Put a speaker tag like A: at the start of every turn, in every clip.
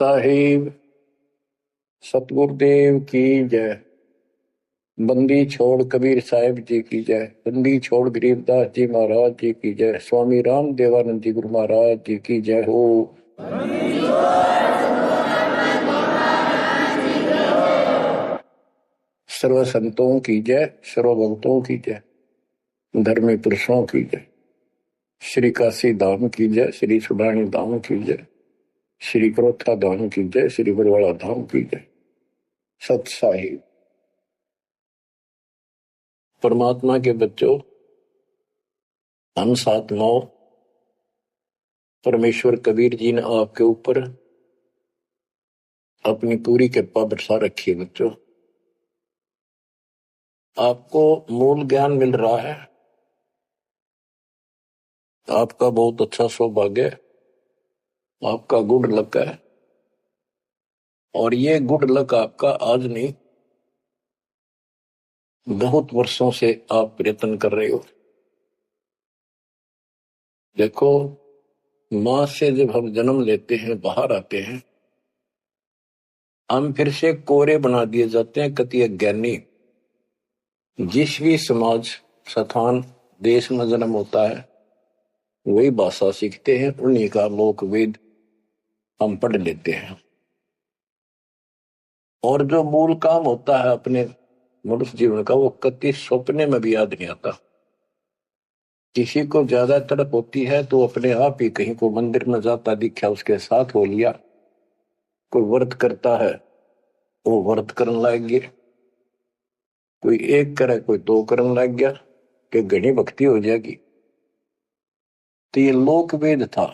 A: साहिब सतगुरुदेव की जय। बंदी छोड़ कबीर साहिब जी की जय। बंदी छोड़ गरीबदास जी महाराज जी की जय। स्वामी राम देवानंद जी गुरु महाराज जी की जय हो। सर्व संतों की जय, सर्व भक्तों की जय, धर्मी पुरुषों की जय। श्री काशी धाम की जय, श्री सुडानी धाम की जय, श्री क्रोथा धाम की जय, श्री बरवाड़ा धाम की जय। सत साहिब। परमात्मा के बच्चों, हम आत्माओं, परमेश्वर कबीर जी ने आपके ऊपर अपनी पूरी कृपा बरसा रखी है। बच्चों, आपको मूल ज्ञान मिल रहा है। आपका बहुत अच्छा सौभाग्य, आपका गुड लक है। और ये गुड लक आपका आज नहीं, बहुत वर्षों से आप प्रयत्न कर रहे हो। देखो, मां से जब हम जन्म लेते हैं, बाहर आते हैं, हम फिर से कोरे बना दिए जाते हैं। कति अज्ञानी। जिस भी समाज, स्थान, देश में जन्म होता है, वही भाषा सीखते हैं, उन्हीं का लोक वेद हम पढ़ लेते हैं। और जो मूल काम होता है अपने मनुष्य जीवन का, वो कति सपने में भी याद नहीं आता। किसी को ज्यादा तड़प होती है तो अपने आप ही कहीं को मंदिर में जाता दिखा, उसके साथ हो लिया। कोई व्रत करता है, वो व्रत करने लग गया। कोई एक करे, कोई दो करने लग गया कि घनी भक्ति हो जाएगी। तो ये लोक वेद था।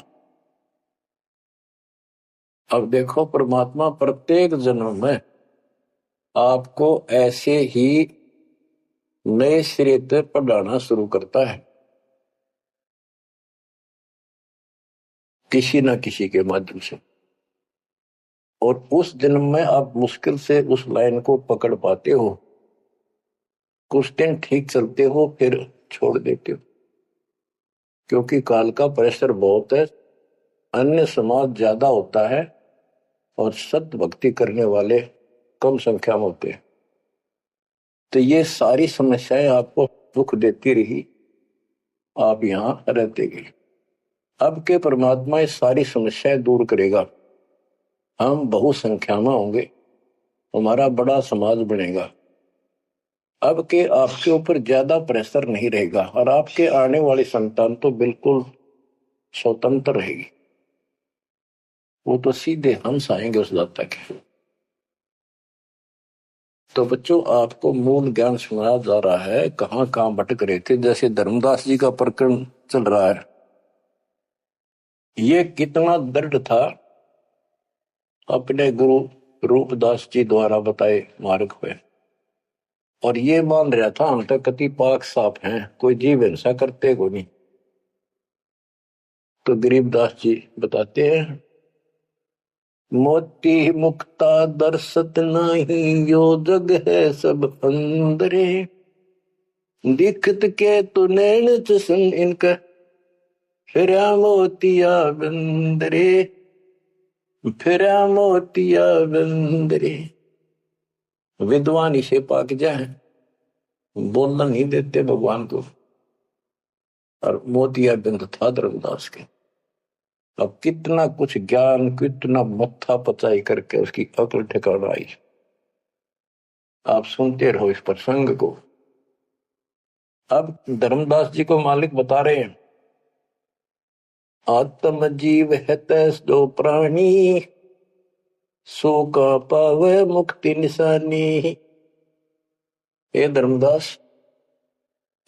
A: अब देखो, परमात्मा प्रत्येक जन्म में आपको ऐसे ही नए सिरे से पढ़ाना शुरू करता है, किसी न किसी के माध्यम से। और उस जन्म में आप मुश्किल से उस लाइन को पकड़ पाते हो। कुछ दिन ठीक चलते हो, फिर छोड़ देते हो, क्योंकि काल का प्रेशर बहुत है, अन्य समाज ज्यादा होता है और सत्य भक्ति करने वाले कम संख्या में होते हैं। तो ये सारी समस्याएं आपको दुख देती रही, आप यहां रहते गए। अब के परमात्मा ये सारी समस्याएं दूर करेगा। हम बहुसंख्या में होंगे, हमारा बड़ा समाज बनेगा। अब के आपके ऊपर ज्यादा प्रेशर नहीं रहेगा और आपके आने वाली संतान तो बिल्कुल स्वतंत्र रहेगी। वो तो सीधे हंस आएंगे उस दाता के। तो बच्चों, आपको मूल ज्ञान सुनाया जा रहा है। कहां कहां भटक रहे थे। जैसे धर्मदास जी का प्रकरण चल रहा है, ये कितना दृढ़ था अपने गुरु रूपदास जी द्वारा बताए मार्ग पे। और ये मान रहा था हम तो कति पाक साफ हैं, कोई जीव हिंसा करते को नहीं। तो गरीबदास जी बताते हैं, मोती मुक्ता दर्शत नहीं, यो जग है सब अंदरे। दिखत के तु नैन चसन इनका, फिरा मोतिया बंदरे, फिरा मोतिया बंदरे। विद्वान इसे पाक जाए, बोलना नहीं देते भगवान को। और मोतिया बिंद था धर्मदास के। अब कितना कुछ ज्ञान, कितना मत्था पचाई करके उसकी अकल ठिकाना आई। आप सुनते रहो इस प्रसंग को। अब धर्मदास जी को मालिक बता रहे हैं, आत्म जीव है तैस दो प्राणी, सो का पावे मुक्ति निशानी। हे धर्मदास,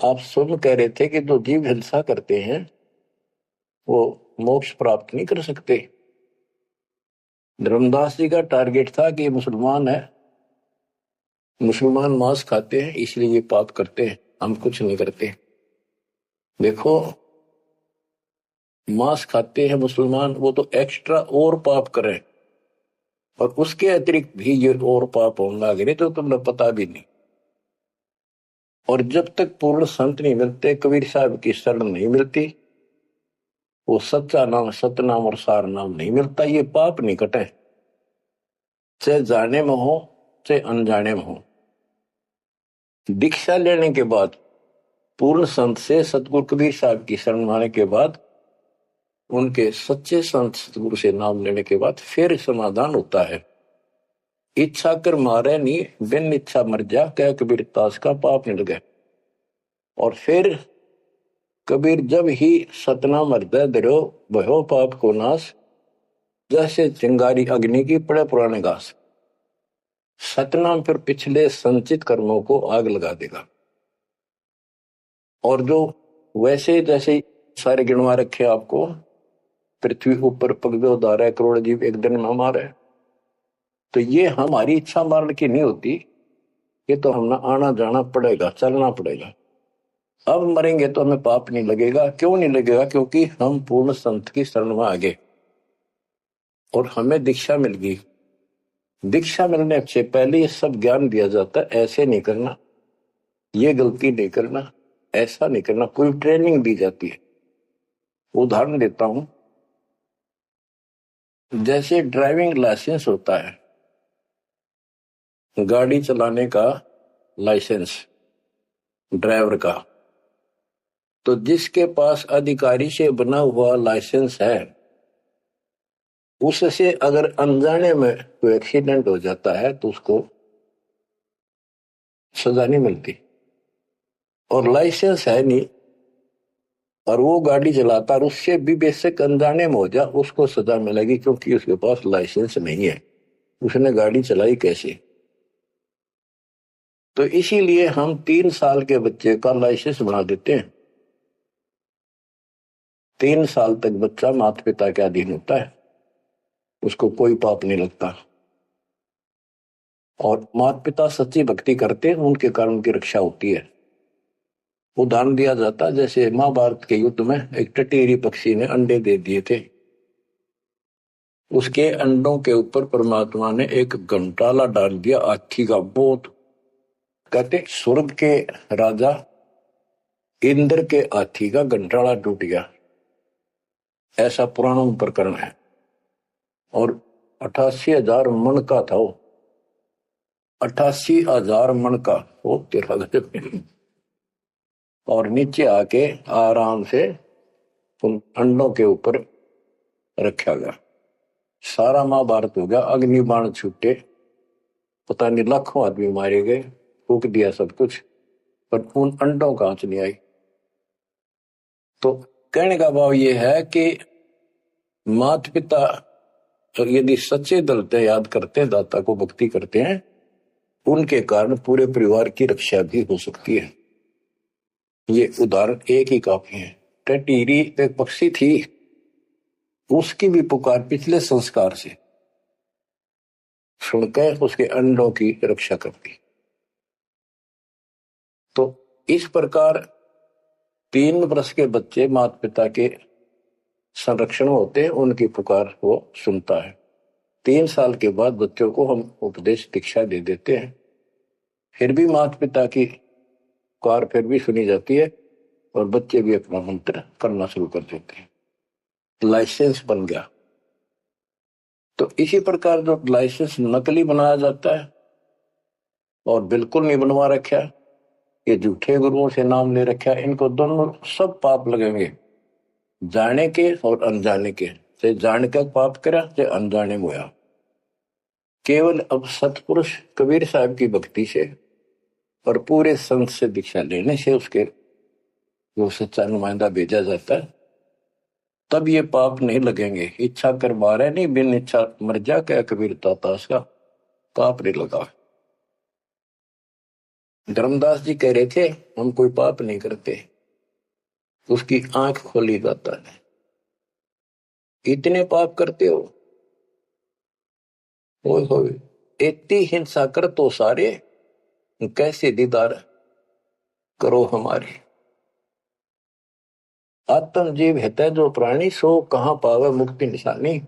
A: आप सुन कह रहे थे कि जो जीव हिंसा करते हैं वो मोक्ष प्राप्त नहीं कर सकते। धर्मदास जी का टारगेट था कि मुसलमान है, मुसलमान मांस खाते हैं इसलिए ये पाप करते हैं, हम कुछ नहीं करते। देखो, मांस खाते हैं मुसलमान, वो तो एक्स्ट्रा और पाप करें, और उसके अतिरिक्त भी ये और पाप होने लगे तो तुमने पता भी नहीं। और जब तक पूर्ण संत नहीं मिलते, कबीर साहब की शरण नहीं मिलती, वो सच्चा नाम, सतनाम और सार नाम नहीं मिलता, ये पाप नहीं कटे। चाहे जाने में हो चाहे अनजाने में हो। दीक्षा लेने के बाद, पूर्ण संत से सतगुरु कबीर साहब की शरण आने के बाद, उनके सच्चे संत सतगुरु से नाम लेने के बाद फिर समाधान होता है। इच्छा कर मारे नहीं, बिन इच्छा मर जा, क्या कबीर दास का पाप नहीं लगे। और फिर कबीर जब ही सतनाम हृदय धरो भयो पाप को नाश, जैसे चिंगारी अग्नि की पड़े पुराने घास। सतनाम फिर पिछले संचित कर्मों को आग लगा देगा। और जो वैसे जैसे सारे गिनवा रखे आपको, पृथ्वी ऊपर पगदो धारा करोड़ जीव एक दिन में मारे, तो ये हमारी इच्छा मारने की नहीं होती, ये तो हमें आना जाना पड़ेगा, चलना पड़ेगा। अब मरेंगे तो हमें पाप नहीं लगेगा। क्यों नहीं लगेगा? क्योंकि हम पूर्ण संत की शरण में आ गए और हमें दीक्षा मिल गई। दीक्षा मिलने से पहले ये सब ज्ञान दिया जाता है, ऐसे नहीं करना, ये गलती नहीं करना, ऐसा नहीं करना, कोई ट्रेनिंग दी जाती है। उदाहरण देता हूं, जैसे ड्राइविंग लाइसेंस होता है, गाड़ी चलाने का लाइसेंस ड्राइवर का, तो जिसके पास अधिकारी से बना हुआ लाइसेंस है, उससे अगर अनजाने में कोई एक्सीडेंट हो जाता है तो उसको सजा नहीं मिलती। और लाइसेंस है नहीं और वो गाड़ी चलाता और उससे भी बेशक अनजाने में हो जा, उसको सजा मिलेगी, क्योंकि उसके पास लाइसेंस नहीं है, उसने गाड़ी चलाई कैसे। तो इसीलिए हम 3 साल के बच्चे का लाइसेंस बना देते हैं। 3 साल तक बच्चा माता पिता के अधीन होता है, उसको कोई पाप नहीं लगता। और माता पिता सच्ची भक्ति करते हैं, उनके कारण उनकी रक्षा होती है। उदाहरण दिया जाता, जैसे महाभारत के युद्ध में एक टटीरी पक्षी ने अंडे दे दिए थे, उसके अंडों के ऊपर परमात्मा ने एक घंटाला डाल दिया हाथी का। बहुत कहते स्वर्ग के राजा इंद्र के हाथी का घंटाला टूट गया, ऐसा पुराणों में प्रकरण है। और 88,000 मन का था वो, 88,000 मन का वो, तेरा गजब। और नीचे आके आराम से उन अंडों के ऊपर रखा गया। सारा महाभारत हो गया, अग्नि बाण छूटे, पता नहीं लाखों आदमी मारे गए, फूक दिया सब कुछ, पर उन अंडों का आंच नहीं आई। तो कहने का भाव ये है कि माता पिता यदि सच्चे दिल से याद करते हैं, दाता को भक्ति करते हैं, उनके कारण पूरे परिवार की रक्षा भी हो सकती है। ये उदाहरण एक ही काफी है। टटीरी एक पक्षी थी, उसकी भी पुकार पिछले संस्कार से सुनकर उसके अंडों की रक्षा करती। तो इस प्रकार 3 वर्ष के बच्चे माता पिता के संरक्षण होते हैं, उनकी पुकार वो सुनता है। 3 साल के बाद बच्चों को हम उपदेश दीक्षा दे देते हैं, फिर भी माता पिता की पुकार फिर भी सुनी जाती है और बच्चे भी अपना मंत्र करना शुरू कर देते हैं। लाइसेंस बन गया। तो इसी प्रकार जो लाइसेंस नकली बनाया जाता है और बिल्कुल नहीं बनवा रखा, ये झूठे गुरुओं से नाम ले रखा, इनको दोनों सब पाप लगेंगे, जाने के और अनजाने के। चाहे जान के पाप करा चाहे अनजाने में हुआ। केवल अब सतपुरुष कबीर साहब की भक्ति से और पूरे संत से दीक्षा लेने से उसके जो सच्चा नुमाइंदा भेजा जाता है, तब ये पाप नहीं लगेंगे। इच्छा कर मारे नहीं, बिन इच्छा मर जा, क्या कबीर दास का पाप नहीं लगा। धर्मदास जी कह रहे थे हम कोई पाप नहीं करते, उसकी आंख खोली जाता है। इतने पाप करते हो, इतनी हिंसा कर तो सारे, कैसे दीदार करो हमारे। आत्म जीव है जो प्राणी, सो कहां पावे मुक्ति निशानी।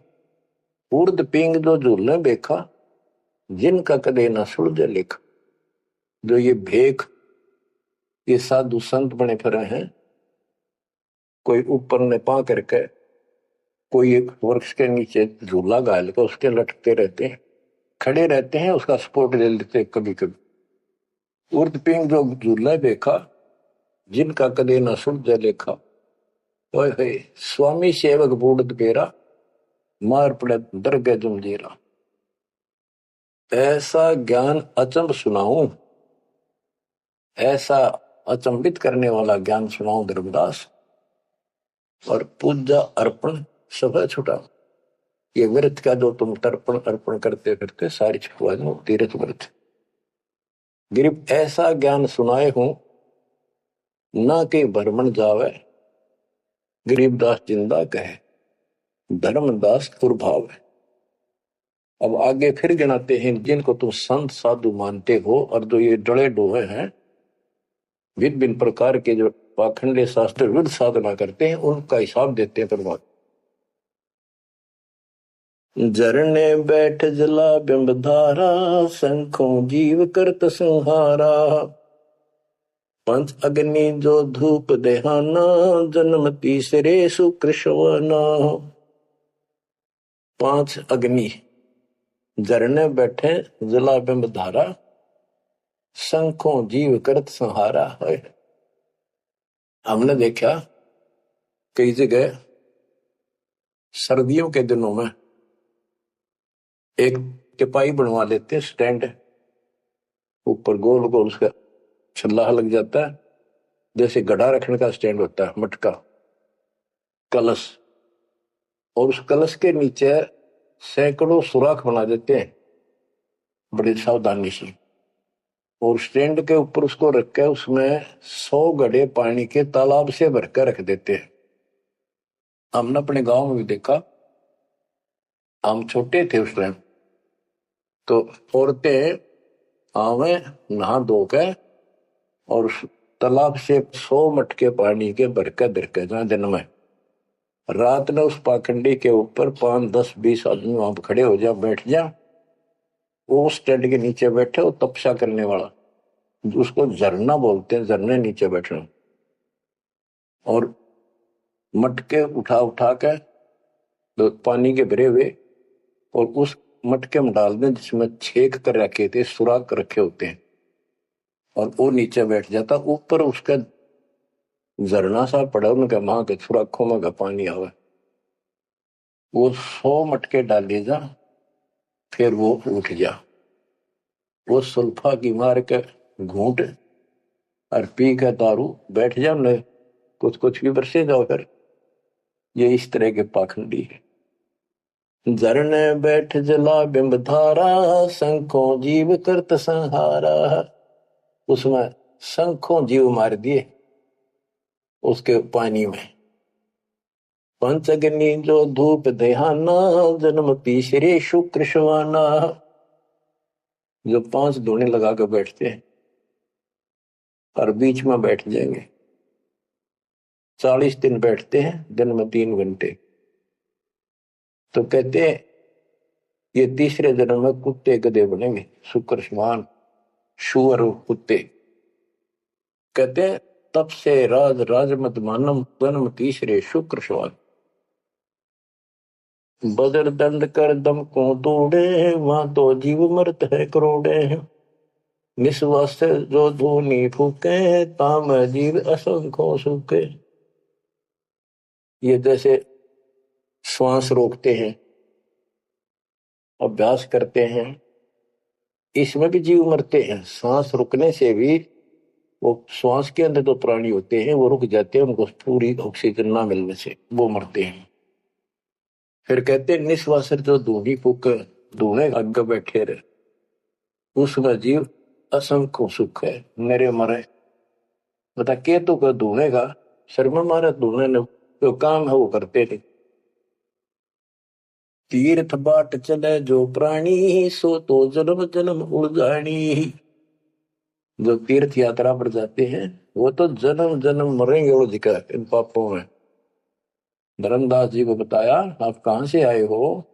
A: उर्द पिंग जो झूलने बेखा, जिनका कदे न सुलझे लिख। जो ये भेख, ये साधु संत बने फिरे हैं, कोई ऊपर ने पा करके कोई एक वृक्ष के नीचे झूला गाल कर उसके लटकते रहते हैं, खड़े रहते हैं, उसका सपोर्ट ले लेते हैं कभी कभी। उर्द पिंग जो झूला देखा, जिनका कदे न सुन जय लेखा। ओए होए, स्वामी सेवक बूढ़ पेरा, मार पड़े दरगह जमजीरा। ऐसा ज्ञान अचंभ सुनाऊं, ऐसा अचंभित करने वाला ज्ञान सुनाऊं धर्मदास, और पूजा अर्पण सब छुटा। ये व्रत का जो तुम तर्पण अर्पण करते करते सारी छुटवा दो, तीर्थ व्रत। गिरिप ऐसा ज्ञान सुनाए हूं, ना के भ्रमण जावे, गरीबदास जिंदा कहे, धर्मदास कुर्भाव है। अब आगे फिर गिनाते हैं, जिनको तुम संत साधु मानते हो और जो ये डले डोहे हैं, विभिन्न भिन्न प्रकार के जो पाखंडे शास्त्र विरुद्ध साधना करते हैं, उनका हिसाब देते हैं परमात्मा। झरने बैठ जला बिंब धारा, शंखों जीव करत संहारा। पंच अग्नि जो धूप देहाना, जन्म तीसरे सुकृष्वना। पांच अग्नि झरने बैठे जला बिंब धारा, शंखों जीव करत संहारा है। हमने देखा कई जगह सर्दियों के दिनों में एक टिपाई बनवा लेते हैं, स्टैंड ऊपर गोल गोल उसका छल्ला लग जाता है, जैसे गड़ा रखने का स्टैंड होता है, मटका कलश, और उस कलश के नीचे सैकड़ों सुराख बना देते हैं बड़ी सावधानी से, और स्टैंड के ऊपर उसको रख के उसमें 100 घड़े पानी के तालाब से भरकर रख देते हैं। हमने अपने गांव में भी देखा, हम छोटे थे उस टाइम, तो औरतें आवे नहा धो के और उस तालाब से 100 मटके पानी के भरकर धरकर जहां दिन में, रात में उस पाखंडी के ऊपर 5, 10, 20 आदमी वहां पर खड़े हो जा, बैठ जा, वो स्टैंड के नीचे बैठे, वो तपस्या करने वाला, उसको झरना बोलते हैं, झरने नीचे बैठना, और मटके उठा उठा के पानी के भरे हुए, और उस मटके में डाल दें जिसमें छेक कर रखे थे, सुराख कर रखे होते हैं, और वो नीचे बैठ जाता, ऊपर उसका झरना सा पड़ा, उनका वहां के सुराखों में का पानी आवे, वो 100 मटके डाले जा, फिर वो उठ जा, वो सुल्फा की मार के घूंट और पी के दारू बैठ जा, न कुछ कुछ भी बरसे जाओ। फिर ये इस तरह के पाखंडी है। झरने बैठ जला बिंब धारा, शंखों जीव करत संहारा। उसमें शंखों जीव मार दिए उसके पानी में। पंचअग्नि जो धूप देहाना, जन्म तीसरे शुक्र शवाना। जो 5 धूने लगा कर बैठते हैं और बीच में बैठ जाएंगे, 40 दिन बैठते हैं, दिन में 3 घंटे, तो कहते हैं ये तीसरे जन्म में कुत्ते गधे बनेंगे, शुक्र समान शुअर कुत्ते। कहते हैं तब से राज राजमत मानम, जन्म तीसरे शुक्र समान। बदर दंड कर दम को तोड़े, वहां तो जीव मरत है करोड़े। निस्वास जो धूनी फूके, ताम जीव असंख्यों सूखे। ये जैसे श्वास रोकते हैं, अभ्यास करते हैं, इसमें भी जीव मरते हैं। सांस रुकने से भी, वो श्वास के अंदर जो प्राणी होते हैं वो रुक जाते हैं, उनको पूरी ऑक्सीजन ना मिलने से वो मरते हैं। फिर कहते हैं निश्वास जो धूनी फूक, धूने आगे बैठे रहे, उसमें जीव असंख्य सुख है, मेरे मरे। बता के तो कर धूने का शर्मा मारे, धूने ने जो काम है वो करते थे। तीर्थ बाट चले जो प्राणी, सो तो जन्म जन्म उड़जानी। जो तीर्थ यात्रा पर जाते हैं वो तो जन्म जन्म मरेंगे वो जिक्र इन पापों में। धर्मदास जी को बताया, आप कहां से आए हो?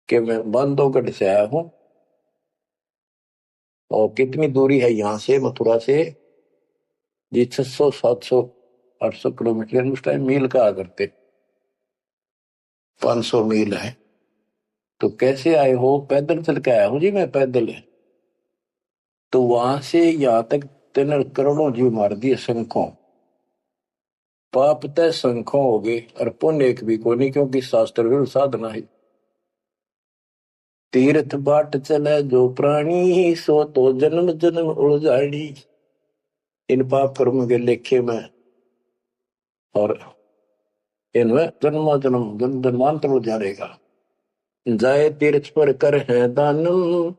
A: कि मैं बांधवगढ़ से आया हूं। और कितनी दूरी है यहां से, मथुरा से? जी 600, 700, 800 किलोमीटर, उस टाइम मील कहा करते, 500 मील है। तो कैसे आए हो? पैदल चल के आया हूं जी मैं, पैदल। तो वहां से यहां तक 3 करोड़ों जीव मार दिए शंखों। पाप तय शंखों हो गए और पुण्य एक भी को नहीं, क्योंकि शास्त्र विरुद्ध साधना है। तीर्थ बाट चले जो प्राणी, सो तो जन्म जन्म उलझाड़ी। इन पाप कर्म के लेखे में और इनमें जन्म जन्म जन्मांतर उलझाएगा। जाए तीर्थ पर कर है दानम,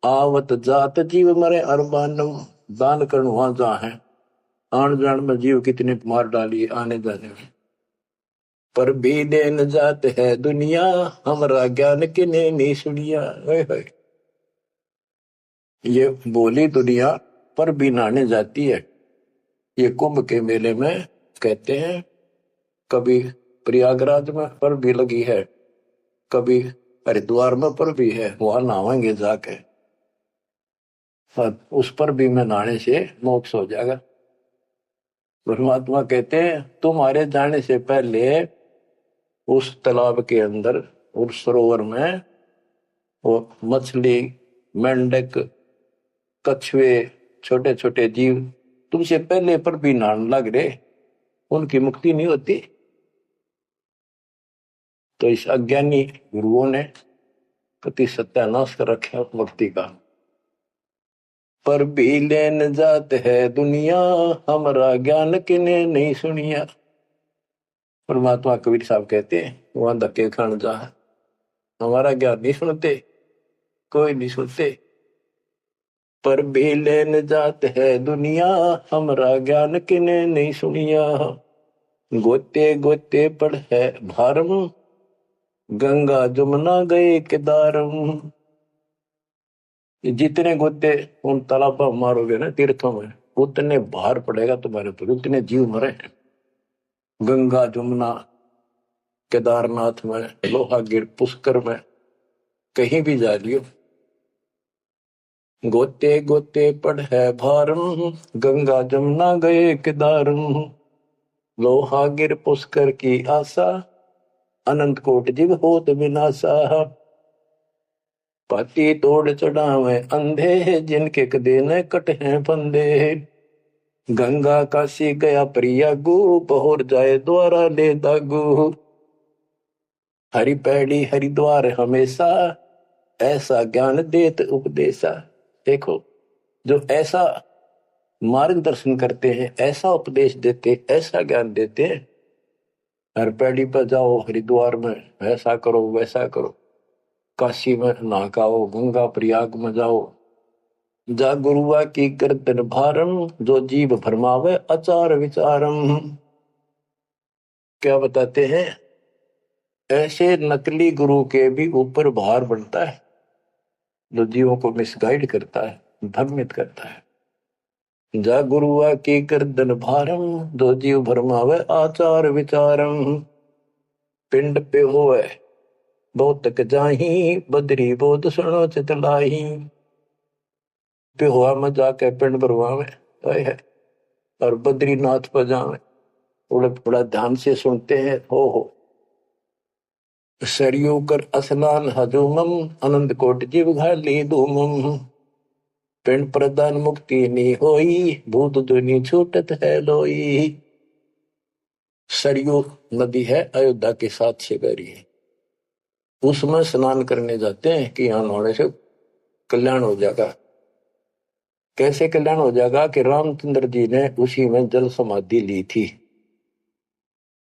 A: आवत जात जीव मरे अरबानम। दान करने वहां जा है, आन जान में जीव कितने मार डाली आने जाने में। पर भी देन जात है दुनिया, हमरा ज्ञान किने नहीं सुनिया। ये बोली दुनिया पर भी नहाने जाती है। ये कुंभ के मेले में कहते हैं, कभी प्रयागराज में पर भी लगी है, कभी हरिद्वार में पर भी है, वहां नहावेंगे जाके। उस पर भी में नहाने से मोक्ष हो जाएगा। परमात्मा कहते हैं तुम्हारे जाने से पहले उस तालाब के अंदर, उस सरोवर में वो मछली, मेंढक, कछुए, छोटे छोटे जीव तुमसे पहले पर भी नहाने लग रहे, उनकी मुक्ति नहीं होती। तो इस अज्ञानी गुरुओं ने कति सत्यानाश कर रखा भक्ति का। पर भी लेन जात है दुनिया, हमारा ज्ञान किने नहीं सुनिया। परमात्मा कबीर साहब कहते हैं वहां धक्के खान जा, हमारा ज्ञान नहीं सुनते, कोई नहीं सुनते। पर भी लेन जात है दुनिया, हमारा ज्ञान किने नहीं सुनिया। गोते गोते पड़ है भारम, गंगा जमुना गए केदारम। जितने गोते उन तालाबों मारोगे ना तीर्थों में, उतने भार पड़ेगा तुम्हारे ऊपर, उतने जीव मरे। गंगा जमुना, केदारनाथ में, लोहागिर, पुष्कर में, कहीं भी जा लियो। गोते गोते पड़ है भारम, गंगा जमुना गए केदारम। लोहागिर पुष्कर की आशा, अनंत कोट जीव होत विनाशा। पाती तोड़ चढ़ावे अंधे, जिनके कदे न कट हैं फंदे। गंगा काशी गया प्रियागु, पहुर जाए द्वारा ले दागु। हरि पैड़ी हरिद्वार हमेशा, ऐसा ज्ञान देत उपदेशा। देखो, जो ऐसा मार्गदर्शन करते हैं, ऐसा उपदेश देते, ऐसा ज्ञान देते हैं। हर पैड़ी पर जाओ, हरिद्वार में ऐसा करो वैसा करो, काशी में नहाओ, गंगा प्रयाग में जाओ। जा गुरुआ की गर्दन भारम, जो जीव भरमावे अचार विचारम। क्या बताते हैं? ऐसे नकली गुरु के भी ऊपर भार बनता है, जो जीवों को मिसगाइड करता है, भ्रमित करता है। जा गुरुआ की गर्दन भारम, जो जीव भरमावे आचार विचारम। पिंड पे होए बहुत तक जाही, बदरी बोध सुनो चितलाई। पे हुआ में जाके पिंड भरवावे है, और बद्रीनाथ पर जावे, थोड़ा थोड़ा ध्यान से सुनते हैं। हो सरयू कर स्नान हजूमम, अनंत कोट जीव घाली धूमम। पिंड प्रदान मुक्ति नी होई, भूत दुनी छूटत है लोई। सरयू नदी है अयोध्या के साथ से बह रही है, उसमें स्नान करने जाते हैं कि यहां नहाने से कल्याण हो जाएगा। कैसे कल्याण हो जाएगा? कि रामचंद्र जी ने उसी में जल समाधि ली थी।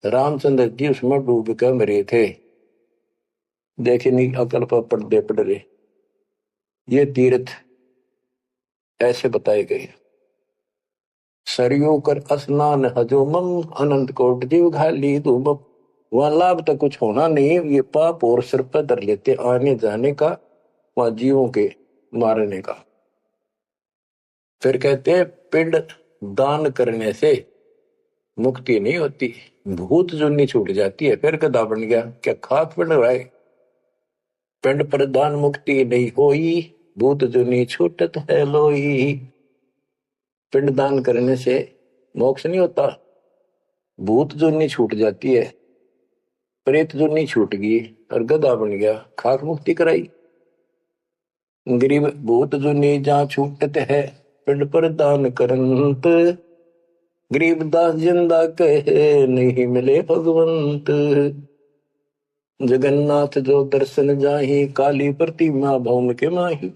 A: रामचंद्र जी उसमें डूब कर मरे थे। देखे नहीं अकल पर पर्दे पड़ रहे। ये तीर्थ ऐसे बताए गए। सरयू कर स्नान हजूमम, अनंत कोट जीव घाली धूमम। वहां लाभ तो कुछ होना नहीं, ये पाप और सिर पर धर लेते आने जाने का, वहां जीवों के मारने का। फिर कहते हैं पिंड दान करने से मुक्ति नहीं होती, भूत जुन्नी छूट जाती है। फिर गधा बन गया, क्या खाक बन रहा है? पिंड प्रदान मुक्ति नहीं होई, भूत जुनी छूटत है लोई। पिंड दान करने से मोक्ष नहीं होता, भूत जुनी छूट जाती है। प्रेत जुनी छूट गई और गधा बन गया, खाक मुक्ति कराई। गरीब भूत जुनी जहाँ छूटत है, पिंड पर दान करंत। गरीब दास जिंदा कहे, नहीं मिले भगवंत। जगन्नाथ जो दर्शन जाहि, काली प्रतिमा भौम के माही।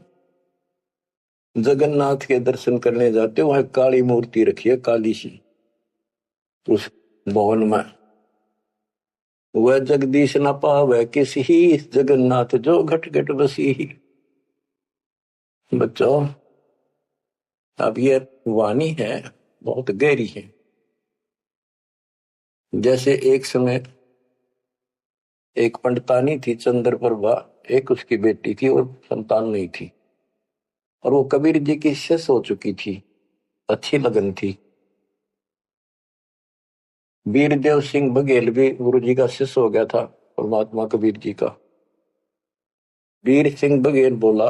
A: जगन्नाथ के दर्शन करने जाते, वहां काली मूर्ति रखी है, काली सी उस भवन में। वह जगदीश न पावे किसी, जगन्नाथ जो घट घट बसी। बच्चों, अब ये वाणी है, बहुत गहरी है। जैसे एक समय एक पंडितानी थी चंद्रप्रभा, एक उसकी बेटी थी और संतान नहीं थी, और वो कबीर जी की शिष्य हो चुकी थी, अच्छी लगन थी। वीरदेव सिंह बघेल भी गुरु जी का शिष्य हो गया था, परमात्मा कबीर जी का। वीर सिंह बघेल बोला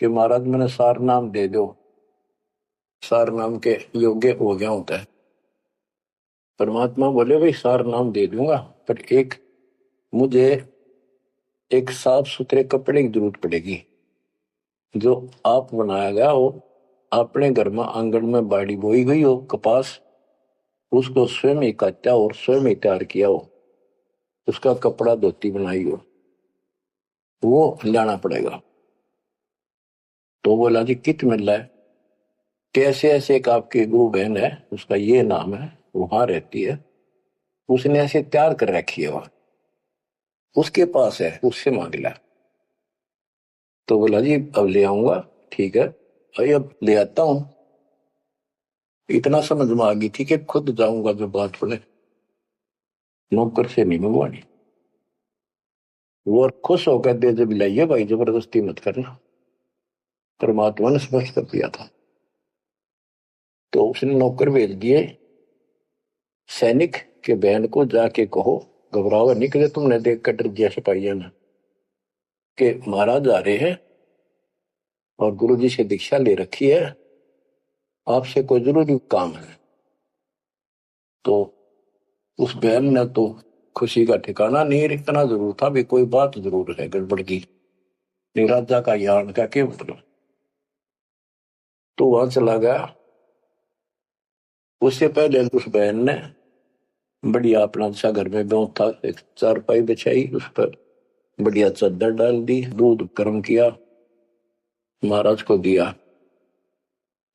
A: कि महाराज मैंने सार नाम दे दो, सार नाम के योग्य हो गया होता है। परमात्मा बोले भाई सार नाम दे दूंगा, पर एक मुझे एक साफ सुथरे कपड़े की जरूरत पड़ेगी, जो आप बनाया गया हो, अपने घर में आंगन में बाड़ी बोई गई हो कपास, उसको स्वयं ही काटा और स्वयं ही तैयार किया हो, उसका कपड़ा धोती बनाई हो, वो लाना पड़ेगा। तो बोला जी कित मिल रहा है? कैसे ऐसे एक आपकी गुरु बहन है, उसका ये नाम है, वहां रहती है, उसने ऐसे तैयार कर रखी है, वहां उसके पास है, उससे मांग ला। तो बोला जी अब ले आऊंगा, ठीक है भाई अब ले आता हूं। इतना समझ में आ गई थी कि खुद जाऊंगा जो बात पड़े, नौकर से नहीं मंगवानी। वो खुश होकर दे जब लाइए भाई, जबरदस्ती मत करना, परमात्मा ने स्पष्ट कर दिया था। तो उसने नौकर भेज दिए, सैनिक के बहन को जाके कहो घबराओ निकले, तुमने देख कर डर दिया सिपाहियों ने कि महाराज आ रहे हैं और गुरु जी से दीक्षा ले रखी है, आपसे कोई जरूरी काम है। तो उस बहन ने तो खुशी का ठिकाना नहीं, इतना जरूर था भी कोई बात जरूर है गड़बड़ की, राजा का यान का क्या मतलब। तो वहां चला गया। उससे पहले उस बहन ने बढ़िया अपना अच्छा घर में ब्यों था, एक चारपाई बिछाई, उस पर बढ़िया चादर डाल दी, दूध गर्म किया, महाराज को दिया,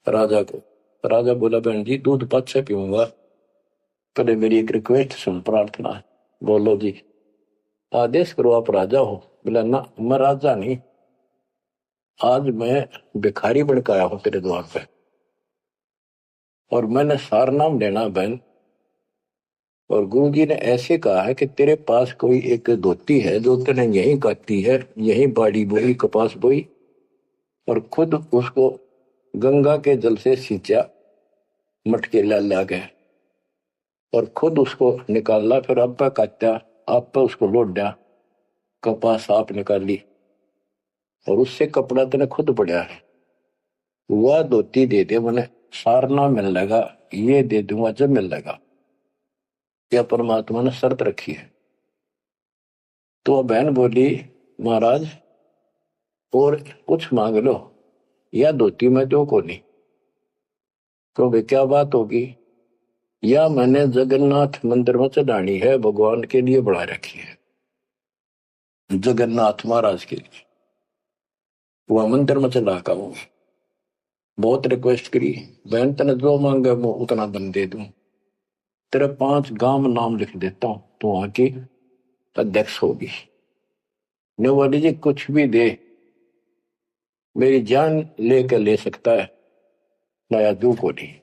A: राजा को। राजा बोला बहन जी दूध पाँच से पीऊंगा, पहले मेरी एक रिक्वेस्ट सुन, प्रार्थना है। बोलो जी। आदेश करो, आप राजा हो? बोला ना मैं राजा नहीं, आज मैं भिखारी बन के आया हूं तेरे द्वार पे, और मैंने सार नाम लेना बहन, और गुरु जी ने ऐसे कहा है कि तेरे पास कोई एक धोती है जो तेने यहीं काटी है, यहीं बाड़ी बोई कपास बोई, और खुद उसको गंगा के जल से सींचा, मटके ला गए, और खुद उसको निकाला, फिर आप पे काटा, आप पे उसको लोट दिया, कपास आप निकाली, और उससे कपड़ा तेने खुद बढ़िया है, वह धोती दे दे, मैंने सारना मिल लगा, ये दे दूंगा जब मिल लगा। क्या परमात्मा ने शर्त रखी है। तो बहन बोली महाराज और कुछ मांग लो, या धोती में दो को नहीं। तो वे क्या बात होगी? या मैंने जगन्नाथ मंदिर में चढ़ानी है, भगवान के लिए बढ़ा रखी है, जगन्नाथ महाराज के लिए, वह मंदिर में चढ़ा का हूं। बहुत रिक्वेस्ट करी, बहन तेने जो मांगे वो उतना बन दे दूं, तेरे 5 गांव में नाम लिख देता हूं, तो वहां की अध्यक्ष होगी। ने बोली जी कुछ भी दे, मेरी जान लेकर ले सकता है, नया दू को नहीं।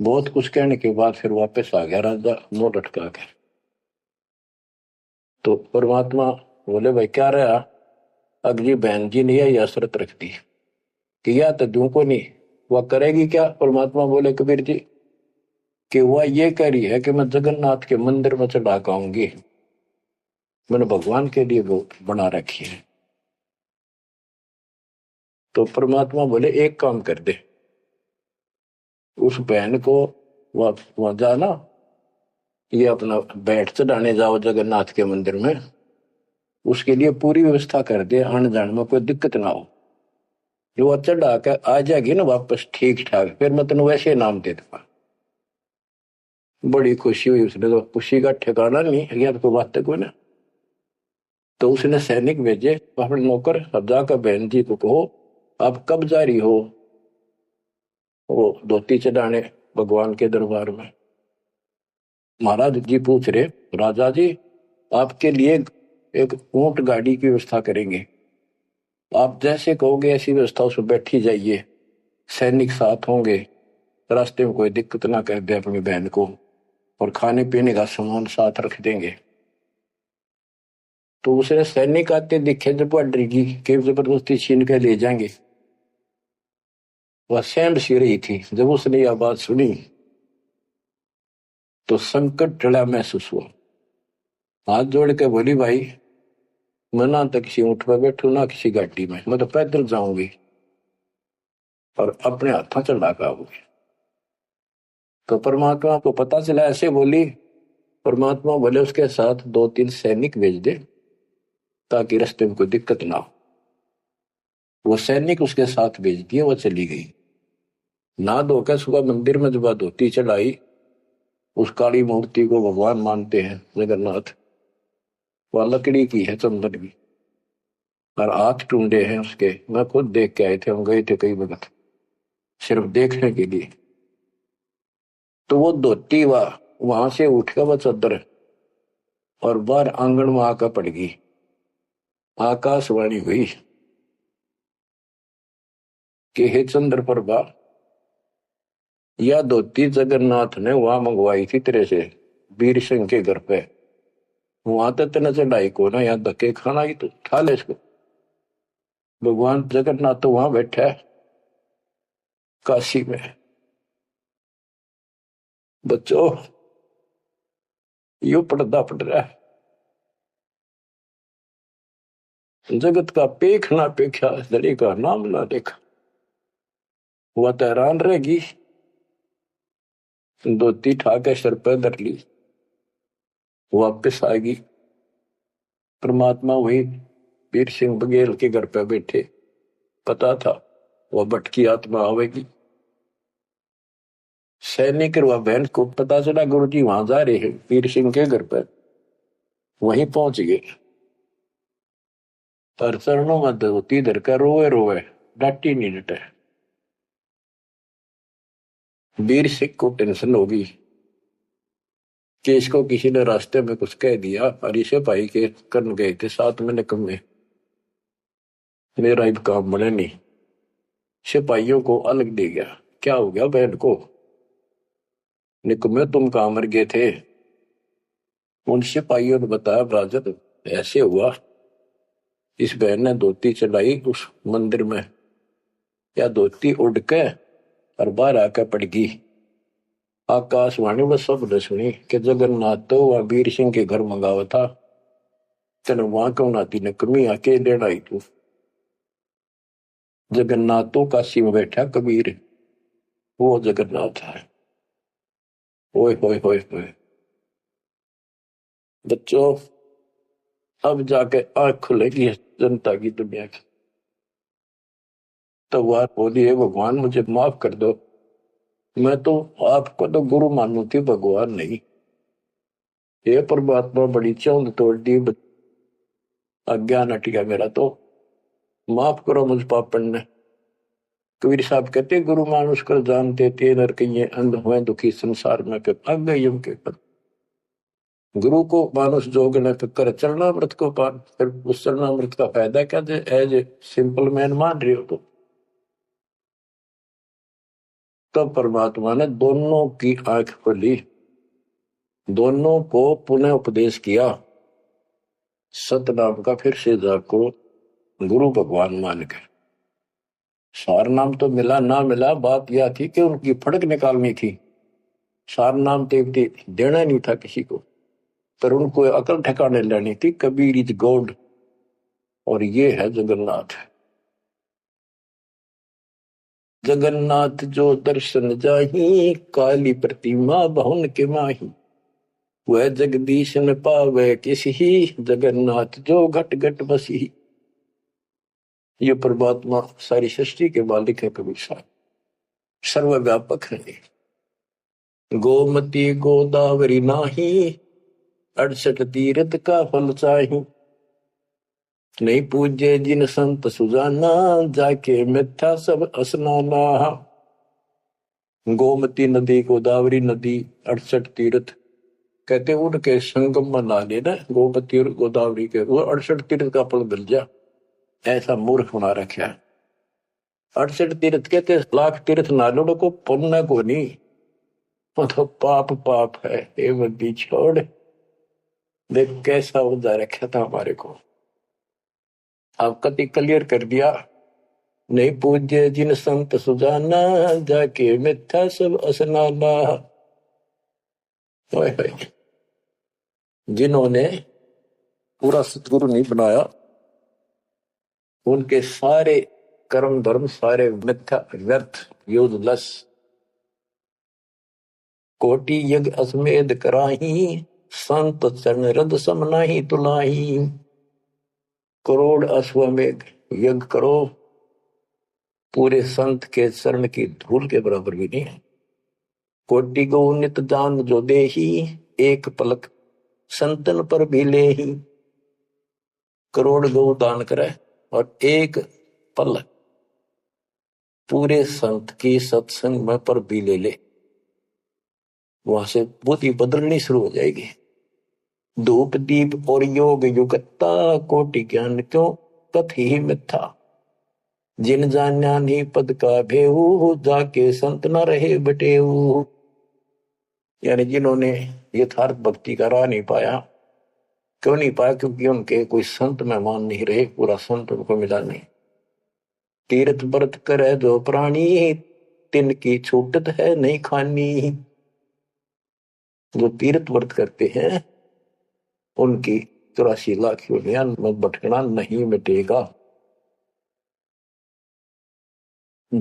A: बहुत कुछ कहने के बाद फिर वापस आ गया राजा मुंह लटका कर। तो परमात्मा बोले भाई क्या रहा? अगली बहन जी ने यह शर्त रख दी कि या तो दू को नहीं, वह करेगी क्या? परमात्मा बोले कबीर जी कि वह ये कह रही है कि मैं जगन्नाथ के मंदिर में चढ़ा के आऊंगी, मैंने भगवान के लिए वो बना रखी है। तो परमात्मा बोले एक काम कर दे, उस बहन को वहां जाना ये अपना बैठ चढ़ाने जाओ जगन्नाथ के मंदिर में, उसके लिए पूरी व्यवस्था कर दे, आने जाने में कोई दिक्कत ना हो। जो वो चढ़ा कर आ जाएगी ना वापस ठीक ठाक, फिर मैं तेन वैसे नाम दे दूंगा। बड़ी खुशी हुई उसने, तो खुशी का ठिकाना नहीं है तो बात तक ना। तो उसने सैनिक भेजे अपने नौकर, अब जाकर बहन जी को कहो आप कब जा रही हो वो धोती चढ़ाने भगवान के दरबार में। महाराज जी पूछ रहे, राजा जी आपके लिए एक ऊंट गाड़ी की व्यवस्था करेंगे, आप जैसे कहोगे ऐसी व्यवस्था उसमें बैठी जाइए, सैनिक साथ होंगे, रास्ते में कोई दिक्कत ना कर दे अपनी बहन को, और खाने पीने का सामान साथ रख देंगे। तो उसने सैनिक आते देखे जब वह डरगी कि जबरदस्ती छीन के ले जाएंगे। वह सहम सी रही थी, जब उसने यह बात सुनी तो संकट टला महसूस हुआ। हाथ जोड़ के बोली, भाई मैं ना तो किसी ऊंट पर बैठू ना किसी गाड़ी में, मैं तो पैदल जाऊंगी और अपने हाथों चढ़ा के आऊंगी। तो परमात्मा को पता चला, ऐसे बोली। परमात्मा बोले उसके साथ 2-3 सैनिक भेज दे ताकि रास्ते में कोई दिक्कत ना हो। वो सैनिक उसके साथ भेज दिए, वो चली गई। ना धोकर सुबह मंदिर में जब धोती चढ़ाई, उस काली मूर्ति को भगवान मानते हैं जगन्नाथ, वह लकड़ी की है, चंदन की, और हाथ टूंडे हैं उसके। मैं खुद देख के आए थे, हम गए थे कई वक्त सिर्फ देखने के लिए। तो वो धोती वहां से उठ कर वह चद्दर और बाहर आंगन में आकर पड़ गई। आकाशवाणी हुई कि हे चंद्र प्रभा, यह धोती जगन्नाथ ने वहां मंगवाई थी तेरे से, वीर सिंह के घर पे। वहां तो तेने चढ़ाई को ना, यहाँ धक्के खाना ही, तो उठा ले इसको। भगवान जगन्नाथ तो वहां बैठा है काशी में। बच्चों यू पर्दा पड़ रहा है, जगत का पेख ना पेखा, दड़ी का नाम ना देखा। वह तो हैरान रहेगी। धोती ठाके सर पर धर ली, वापिस आएगी। परमात्मा वही वीर सिंह बघेल के घर पे बैठे, पता था वह भटकी आत्मा आवेगी। सैनिक और बहन को पता चला गुरु जी वहां जा रहे हैं वीर सिंह के घर पर, वहीं पहुंच गए। पर चरणों में धोती धर कर रोए रोए, डांटी नहीं डटे। वीर सिंह को टेंशन होगी कि इसको किसी ने रास्ते में कुछ कह दिया, और इसे भाई के करन गए थे साथ में निकम्मे, मेरा इन काम बने नहीं। सिपाहियों को अलग दे गया, क्या हो गया बहन को, निकम्मे तुम कहां मर गए थे। उन सिपाहियों ने बताया, राजन ऐसे हुआ, इस बहन ने धोती चढ़ाई उस मंदिर में, या धोती उड़ के और बाहर आकर पड़ गई। आकाशवाणी में सब ने सुनी कि जगन्नाथ तो वह वीर सिंह के घर मंगावा था, तेने वहां क्यों नाती ने कमी आके लेना आई तू। जगन्नाथ तो काशी में बैठा कबीर, वो जगन्नाथ है। ओए होए होए होए बच्चों, अब जाके आंख खुलेगी जनता की, दुनिया की। तो वह बोली, है भगवान मुझे माफ कर दो, मैं तो आपको तो गुरु मानू थी, भगवान नहीं। ये परमात्मा बड़ी चौंध तोड़ दी, अज्ञान हट गया मेरा, तो माफ करो मुझ पापन ने। कबीर साहब कहते, गुरु मानुष कर जानते थे, नर कहिए अंध हुए दुखी संसार में के अग के पद। गुरु को मानुष जोग न कर चरणामृत को पान, फिर उस चरणामृत का फायदा क्या, एज ए सिंपल मैन मान रहे हो तो। तब परमात्मा ने दोनों की आंख खोली, दोनों को पुनः उपदेश किया, सतनाम का फिर से जाको गुरु भगवान मान के। सार नाम तो मिला ना मिला, बात यह थी कि उनकी फड़क निकालनी थी। सार नाम देवती देना नहीं था किसी को, पर उनको अकल ठिकाने लेनी थी। कबीर इज गॉड, और ये है जगन्नाथ। जगन्नाथ जो दर्शन जाही, काली प्रतिमा बहुन के माही। वह जगदीश न पावे किसी, जगन्नाथ जो घट घट बसी। ये परमात्मा सारी सृष्टि के मालिक है कबीर साहब, सर्वव्यापक है। गोमती गोदावरी नाही, 68 तीर्थ का फल चाही। नहीं पूजे जिन संत सुजाना, जाके मिथ्या सब स्नाना। गोमती नदी, गोदावरी नदी, 68 तीर्थ, कहते उनके संगम में नहा लेना गोमती और गोदावरी के, वो 68 तीर्थ का फल मिल जा। ऐसा मूर्ख बना रखा है। 68 तीर्थ कहते लाख तीर्थ नालों को पुण्य को नहीं, वो तो पाप पाप है। ये बंदी छोड़, देख कैसा उदा रखा था हमारे को। अब कति क्लियर कर दिया। नहीं पूज्य जिन संत सुजाना, जाके मिथ्या सब स्नाना। जिन्होंने पूरा सतगुरु नहीं बनाया, उनके सारे कर्म धर्म सारे मिथ्या व्यर्थ यूजलेस। कोटि यज्ञ अश्वमेध कराही, संत चरण रद सम नाही तुलाही। करोड़ अश्वमेध यज्ञ करो, पूरे संत के चरण की धूल के बराबर भी नहीं है। कोटि गो नित दान जो देही, एक पलक संतन पर भी लेही। करोड़ गौ दान करे और एक पल पूरे संत की सत्संग में पर भी ले ले, वहां से बुद्धि बदलनी शुरू हो जाएगी। धूप दीप और योग युगता, कोटि ज्ञान क्यों कथ ही मिथ्या। जिन जान्या नहीं पद का भेऊ, जाके संत न रहे बटेऊ। यानी जिन्होंने यथार्थ भक्ति का राह नहीं पाया। क्यों नहीं पाया? क्योंकि उनके कोई संत मेहमान नहीं रहे, पूरा संत उनको मिला नहीं। तीर्थ व्रत करे जो प्राणी, तिनकी छूटत है नहीं खानी। जो तीर्थ व्रत करते हैं उनकी 84 लाख योनियां में भटकना नहीं मिटेगा।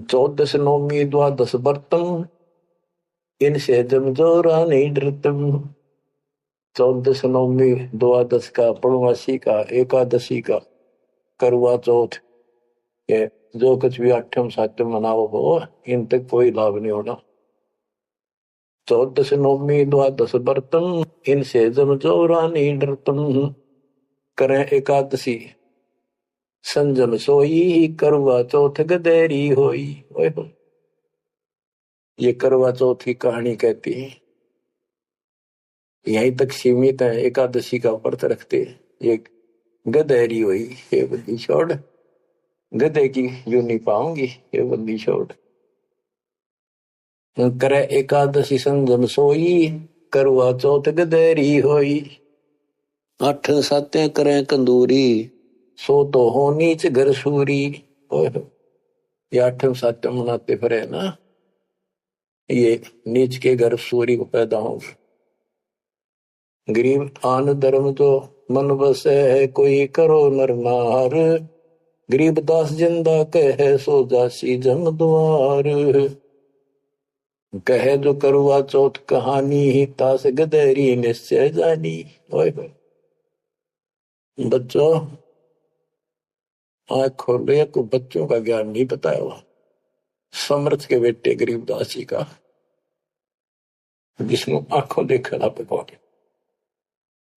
A: 14 नौमी द्वादश व्रतम, इनसे जमजोरा नहीं डरतम। 14 नौमी द्वादश का, पूर्णमासी का, एकादशी का, करवा चौथ, ये जो कुछ भी आठम सातम मनाओ हो, इन तक कोई लाभ नहीं होना। 14 नौमी द्वादश व्रतम, इनसे जमजोरा नहीं डरतम। करें एकादशी संजम सोई, करवा चौथ गदेरी होई। ये करवा चौथ की कहानी कहती है, यहीं तक सीमित है। एकादशी का व्रत रखते ये गदेरी हुई, ये बंदी छोड़, गधे की जो नहीं पाऊंगी, ये बंदी छोड़। करे एकादशी संजम सोई, करवा चौथ गदेरी होई। 8 सातें करें कंदूरी, सो तो हो नीच घर सूरी। ये 8 सातें मनाते फिरे ना, ये नीच के घर सूरी को पैदा होंगे। गरीब आन धर्म तो मन बसे है, कोई करो नर नार। गरीब दास जिंदा कहे, सो जासी जम द्वार। कहे जो करवा चौथ कहानी, तास गदेरी निश्चय जानी। बच्चों आँख खोलो, को बच्चों का ज्ञान नहीं बताया हुआ। समर्थ के बेटे गरीबदास जी का, जिसमें आंखों देखा था पकौड़े।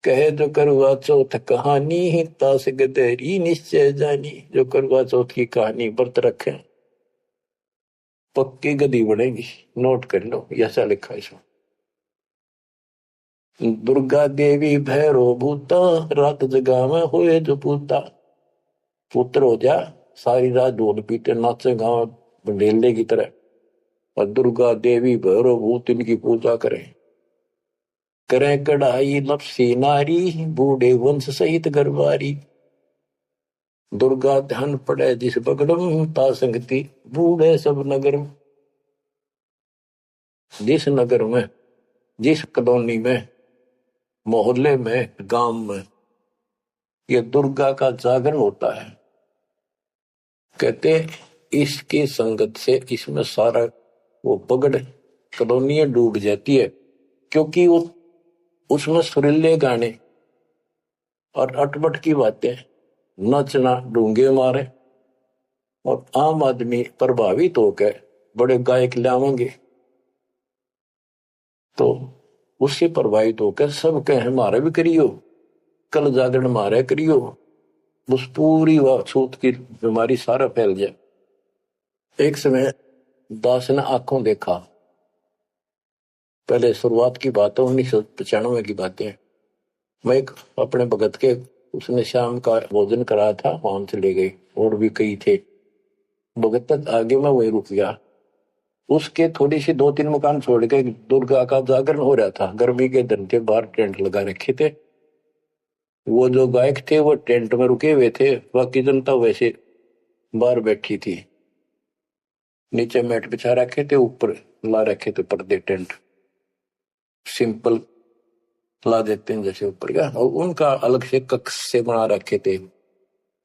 A: कहे जो करवा चौथ कहानी, तास गदेरी निश्चय जानी। जो करवा चौथ की कहानी व्रत रखे पक्की गदी बनेगी। नोट कर लो, ऐसा लिखा इसमें। दुर्गा देवी भैरो भूता, रात जगा में हुए जो पूता। पुत्र हो जा, सारी रात ढोल पीटे नाचे गाँव बंडेले की तरह, और दुर्गा देवी भैरो भूत इनकी पूजा करें। करें कढ़ाई लपसी नारी, बूढ़े वंश सहित गरबारी। दुर्गा ध्यान पड़े जिस बगड़म, ता संगति बूढ़े सब नगर। जिस नगर में, जिस कॉलोनी में, मोहल्ले में, गांव में ये दुर्गा का जागरण होता है, कहते इसकी संगत से इसमें सारा वो पगड़ कॉलोनियां डूब जाती है। क्योंकि वो उसमें सुरीले गाने और अटपट की बातें, नचना, डूंगे मारे, और आम आदमी प्रभावित होकर बड़े गायक लावेंगे तो उससे प्रभावित होकर सब कहे हमारे भी करियो, कल जागरण मारे करियो, उस पूरी वह छूत की बीमारी सारा फैल जाए। एक समय दास ने आंखों देखा, पहले शुरुआत की बात है, 1995 की बातें। मैं एक अपने भगत के, उसने शाम का भोजन कराया था, वहां चले गए, और भी कई थे। भगत तक आगे मैं वही रुक गया। उसके थोड़ी सी 2-3 मकान छोड़ के दुर्गा का जागरण हो रहा था। गर्मी के दिन थे, बाहर टेंट लगा रखे थे। वो जो गायक थे वो टेंट में रुके हुए थे, बाकी जनता वैसे बाहर बैठी थी। नीचे मैट बिछा रखे थे, ऊपर ला रखे थे पर्दे, टेंट सिंपल ला देते हैं जैसे ऊपर का, और उनका अलग से कक्ष से बना रखे थे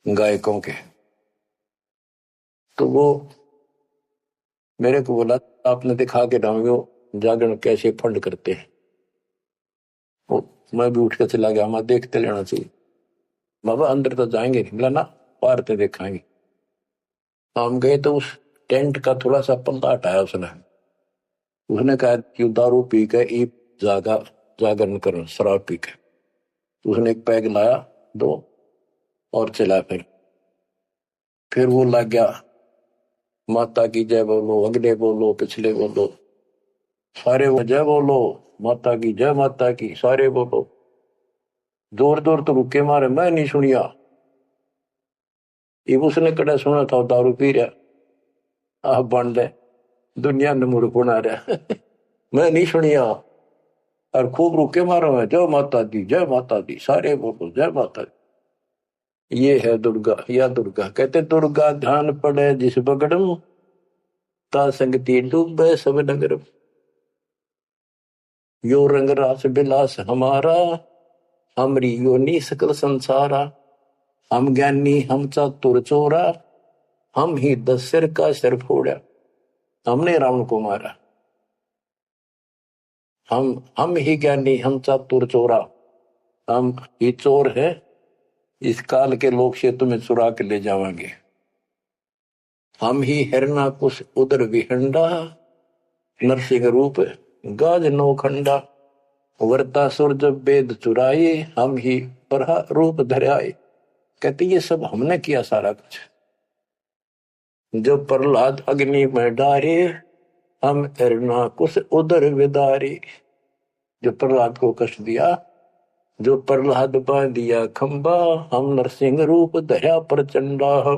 A: गायकों के। तो वो मेरे को बोला, आपने दिखा के डालो जागरण कैसे फंड करते हैं। मैं भी उठ के चला गया, मैं देखते लेना चाहिए। बाबा अंदर तो जाएंगे नहीं, बोला ना, बाहर तो देखाएंगे। हम गए तो उस टेंट का थोड़ा सा पल्ला हटाया उसने। उसने कहा कि दारू पी के ई जागरण करो, शराब पी के। उसने एक पैग लाया, 2, और चला। फिर वो लग गया, माता की जय बोलो, अगले बोलो, पिछले बोलो, सारे वो जय बोलो, माता की जय, माता की, सारे बोलो। जोर जोर तो रुके मारे, मैं नहीं सुनिया। ये उसने कड़ा सुना था, दारू पी रहा, आप बन रहे दुनिया ने मुड़ बना रहा। मैं नहीं सुनिया, और खूब रुके मारो है, जय माता दी, जय माता दी, सारे बोलो जय माता दी। ये है दुर्गा, या दुर्गा। कहते दुर्गा ध्यान पड़े जिस बगड़म, ता संगति डूबे सब नगर। यो रंग रास बिलास हमारा, हमरी योनि सकल संसारा। हम ज्ञानी हम चातुर चोरा, हम ही 10 सिर का सिर फोड़ा। हमने रावण को मारा, हम ही ज्ञानी हम चातुर चोरा, हम ही चोर है, इस काल के लोग से तुम्हें चुरा के ले जावांगे। हम ही हिरना कुश उदर विहंडा, नरसिंह रूप गाज नौखंडा। वर्ता सुर जब वेद चुराए, हम ही बरहा रूप धराए। कहते ये सब हमने किया सारा कुछ। जब प्रहलाद अग्नि में डारे, हम हिरना कुश उदर विदारे। जो प्रहलाद को कष्ट दिया, जो प्रहलाद बांध दिया खंबा, हम नरसिंह रूप धरा प्रचंडा।